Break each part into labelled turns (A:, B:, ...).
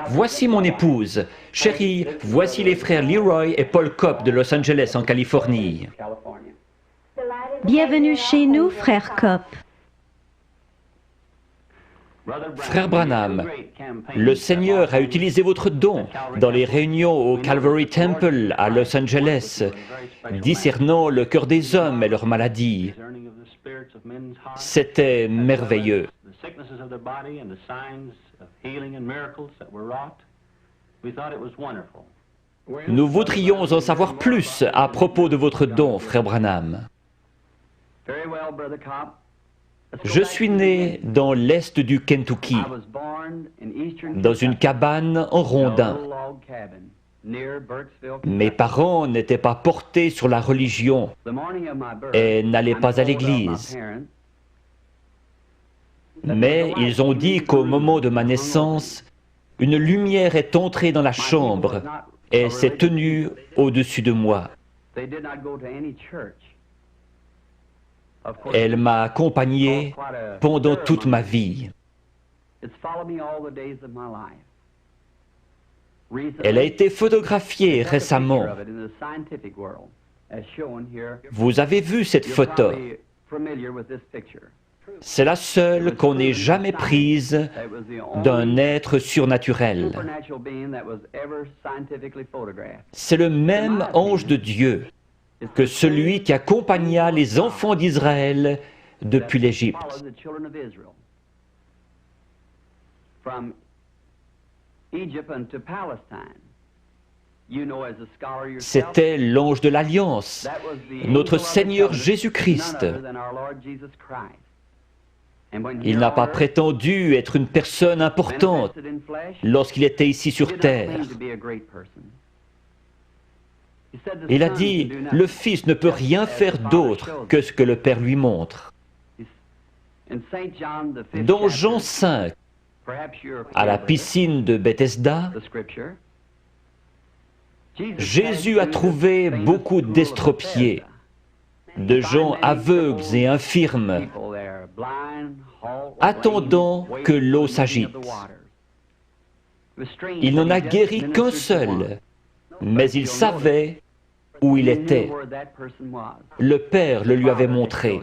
A: Voici mon épouse. Chérie, voici les frères Leroy et Paul Kopp de Los Angeles, en Californie.
B: Bienvenue chez nous, frère Kopp.
A: Frère Branham, le Seigneur a utilisé votre don dans les réunions au Calvary Temple à Los Angeles, discernant le cœur des hommes et leurs maladies. C'était merveilleux. Nous voudrions en savoir plus à propos de votre don, frère Branham. Je suis né dans l'est du Kentucky, dans une cabane en rondin. Mes parents n'étaient pas portés sur la religion et n'allaient pas à l'église. Mais ils ont dit qu'au moment de ma naissance, une lumière est entrée dans la chambre et s'est tenue au-dessus de moi. Elle m'a accompagné pendant toute ma vie. Elle a été photographiée récemment. Vous avez vu cette photo. C'est la seule qu'on ait jamais prise d'un être surnaturel. C'est le même ange de Dieu que celui qui accompagna les enfants d'Israël depuis l'Égypte. C'était l'ange de l'Alliance, notre Seigneur Jésus-Christ. Il n'a pas prétendu être une personne importante lorsqu'il était ici sur terre. Il a dit, le Fils ne peut rien faire d'autre que ce que le Père lui montre. Dans Jean 5, à la piscine de Bethesda, Jésus a trouvé beaucoup d'estropiés, de gens aveugles et infirmes, attendant que l'eau s'agite. Il n'en a guéri qu'un seul, mais il savait où il était. Le Père le lui avait montré.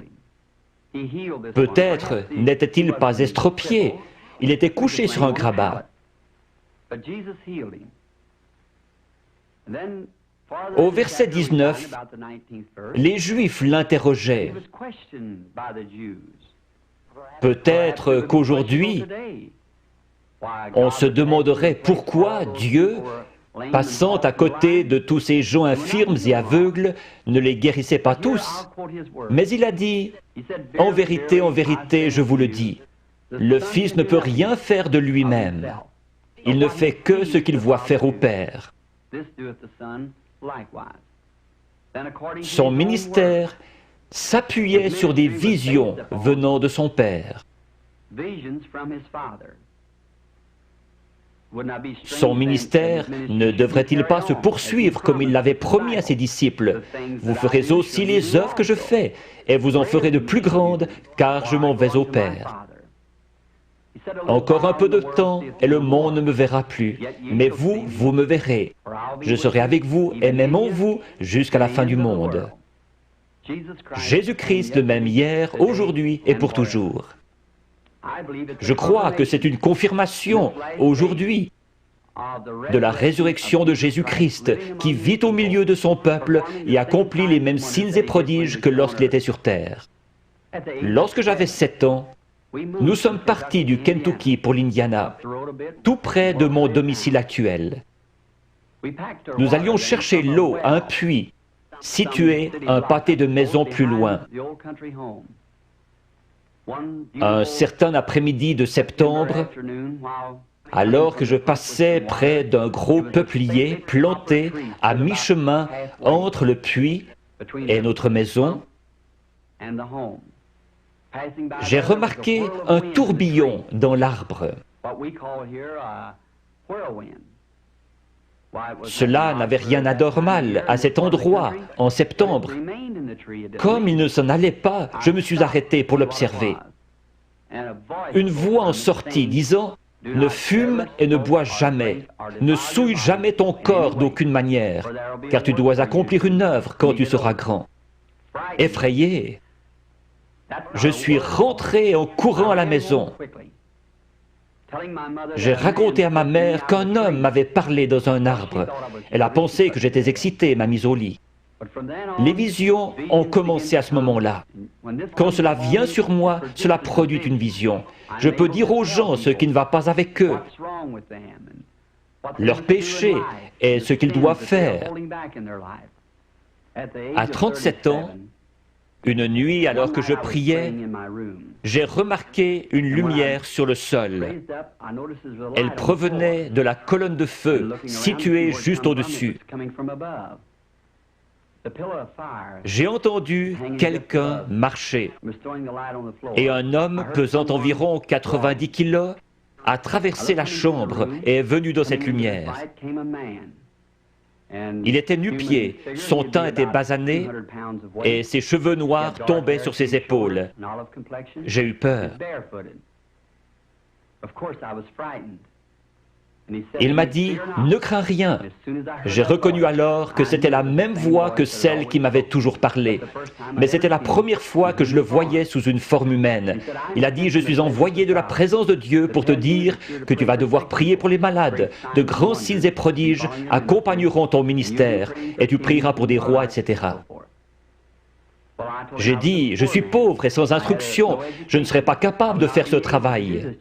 A: Peut-être n'était-il pas estropié, il était couché sur un grabat. Au verset 19, les Juifs l'interrogeaient. Peut-être qu'aujourd'hui, on se demanderait pourquoi Dieu, passant à côté de tous ces gens infirmes et aveugles, ne les guérissait pas tous. Mais il a dit, en vérité, je vous le dis, le Fils ne peut rien faire de lui-même. Il ne fait que ce qu'il voit faire au Père. Son ministère s'appuyait sur des visions venant de son Père. Son ministère ne devrait-il pas se poursuivre comme il l'avait promis à ses disciples? Vous ferez aussi les œuvres que je fais, et vous en ferez de plus grandes, car je m'en vais au Père. Encore un peu de temps, et le monde ne me verra plus. Mais vous, vous me verrez. Je serai avec vous, et même en vous, jusqu'à la fin du monde. Jésus-Christ, le même hier, aujourd'hui et pour toujours. Je crois que c'est une confirmation, aujourd'hui, de la résurrection de Jésus-Christ, qui vit au milieu de son peuple et accomplit les mêmes signes et prodiges que lorsqu'il était sur terre. Lorsque j'avais 7 ans, nous sommes partis du Kentucky pour l'Indiana, tout près de mon domicile actuel. Nous allions chercher l'eau à un puits, situé un pâté de maisons plus loin. Un certain après-midi de septembre, alors que je passais près d'un gros peuplier planté à mi-chemin entre le puits et notre maison, j'ai remarqué un tourbillon dans l'arbre. Cela n'avait rien d'anormal à cet endroit en septembre. Comme il ne s'en allait pas, je me suis arrêté pour l'observer. Une voix en sortit disant Ne fume et ne bois jamais. Ne souille jamais ton corps d'aucune manière, car tu dois accomplir une œuvre quand tu seras grand. » Effrayé, je suis rentré en courant à la maison. J'ai raconté à ma mère qu'un homme m'avait parlé dans un arbre. Elle a pensé que j'étais excité et m'a mis au lit. Les visions ont commencé à ce moment-là. Quand cela vient sur moi, cela produit une vision. Je peux dire aux gens ce qui ne va pas avec eux, leur péché et ce qu'ils doivent faire. À 37 ans, une nuit, alors que je priais, j'ai remarqué une lumière sur le sol. Elle provenait de la colonne de feu située juste au-dessus. J'ai entendu quelqu'un marcher et un homme pesant environ 90 kilos a traversé la chambre et est venu dans cette lumière. Il était nu-pied, son teint était basané et ses cheveux noirs tombaient sur ses épaules. J'ai eu peur. Il m'a dit « Ne crains rien ». J'ai reconnu alors que c'était la même voix que celle qui m'avait toujours parlé. Mais c'était la première fois que je le voyais sous une forme humaine. Il a dit « Je suis envoyé de la présence de Dieu pour te dire que tu vas devoir prier pour les malades. De grands signes et prodiges accompagneront ton ministère et tu prieras pour des rois, etc. » J'ai dit « Je suis pauvre et sans instruction. Je ne serai pas capable de faire ce travail. »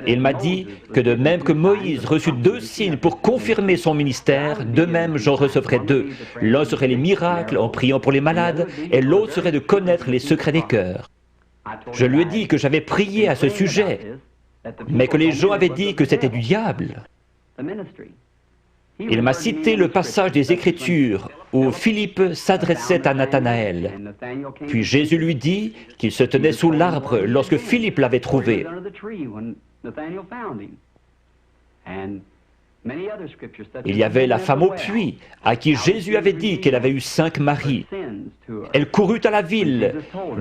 A: Il m'a dit que de même que Moïse reçut 2 signes pour confirmer son ministère, de même j'en recevrai 2. L'un serait les miracles en priant pour les malades, et l'autre serait de connaître les secrets des cœurs. Je lui ai dit que j'avais prié à ce sujet, mais que les gens avaient dit que c'était du diable. Il m'a cité le passage des Écritures où Philippe s'adressait à Nathanaël. Puis Jésus lui dit qu'il se tenait sous l'arbre lorsque Philippe l'avait trouvé. Il y avait la femme au puits, à qui Jésus avait dit qu'elle avait eu 5 maris. Elle courut à la ville,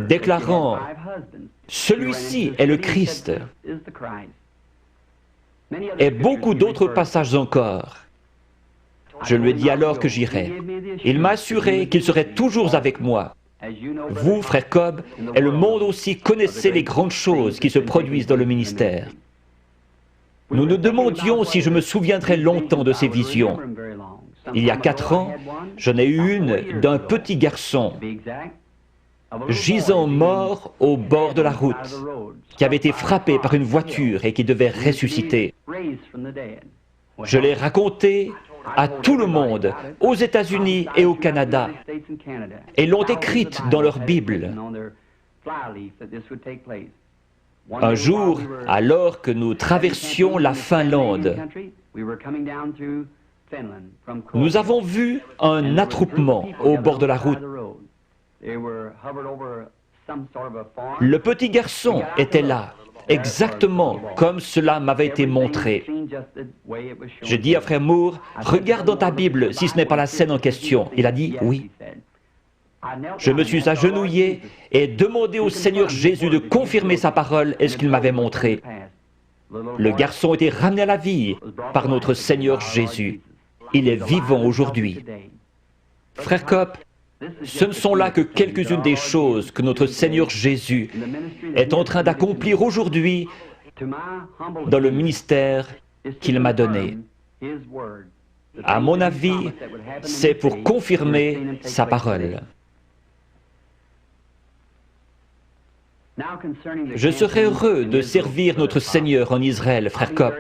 A: déclarant « Celui-ci est le Christ ». Et beaucoup d'autres passages encore. Je lui ai dit alors que j'irais. Il m'a assuré qu'il serait toujours avec moi. Vous, frère Cobb, et le monde aussi connaissez les grandes choses qui se produisent dans le ministère. Nous nous demandions si je me souviendrais longtemps de ces visions. Il y a 4 ans, j'en ai eu une d'un petit garçon, gisant mort au bord de la route, qui avait été frappé par une voiture et qui devait ressusciter. Je l'ai raconté à tout le monde, aux États-Unis et au Canada, et l'ont écrite dans leur Bible. Un jour, alors que nous traversions la Finlande, nous avons vu un attroupement au bord de la route. Le petit garçon était là, exactement comme cela m'avait été montré. J'ai dit à frère Moore, regarde dans ta Bible si ce n'est pas la scène en question. Il a dit oui. Je me suis agenouillé et demandé au Seigneur Jésus de confirmer sa parole et ce qu'il m'avait montré. Le garçon était ramené à la vie par notre Seigneur Jésus. Il est vivant aujourd'hui. Frère Cobb, ce ne sont là que quelques-unes des choses que notre Seigneur Jésus est en train d'accomplir aujourd'hui dans le ministère qu'il m'a donné. À mon avis, c'est pour confirmer sa parole. Je serais heureux de servir notre Seigneur en Israël, frère Cobb.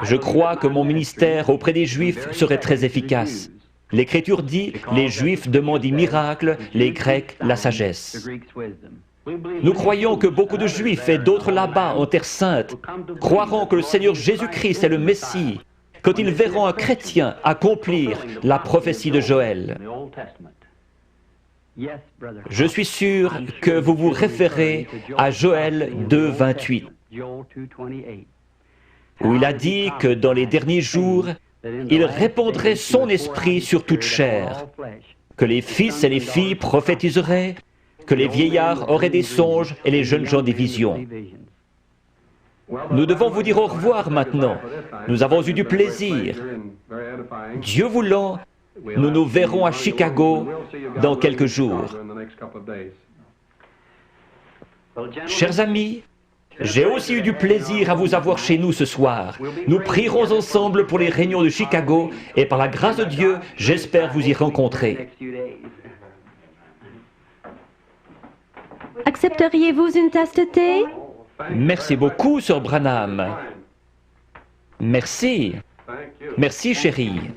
A: Je crois que mon ministère auprès des Juifs serait très efficace. L'Écriture dit, les Juifs demandent des miracles, les Grecs la sagesse. Nous croyons que beaucoup de Juifs et d'autres là-bas en Terre Sainte croiront que le Seigneur Jésus-Christ est le Messie quand ils verront un chrétien accomplir la prophétie de Joël. Je suis sûr que vous vous référez à Joël 2, 28, où il a dit que dans les derniers jours, il répandrait son esprit sur toute chair, que les fils et les filles prophétiseraient, que les vieillards auraient des songes et les jeunes gens des visions. Nous devons vous dire au revoir maintenant. Nous avons eu du plaisir. Dieu voulant, nous nous verrons à Chicago dans quelques jours. Chers amis, j'ai aussi eu du plaisir à vous avoir chez nous ce soir. Nous prierons ensemble pour les réunions de Chicago et par la grâce de Dieu, j'espère vous y rencontrer.
B: Accepteriez-vous une tasse de thé?
A: Merci beaucoup, Sir Branham. Merci. Merci, chérie.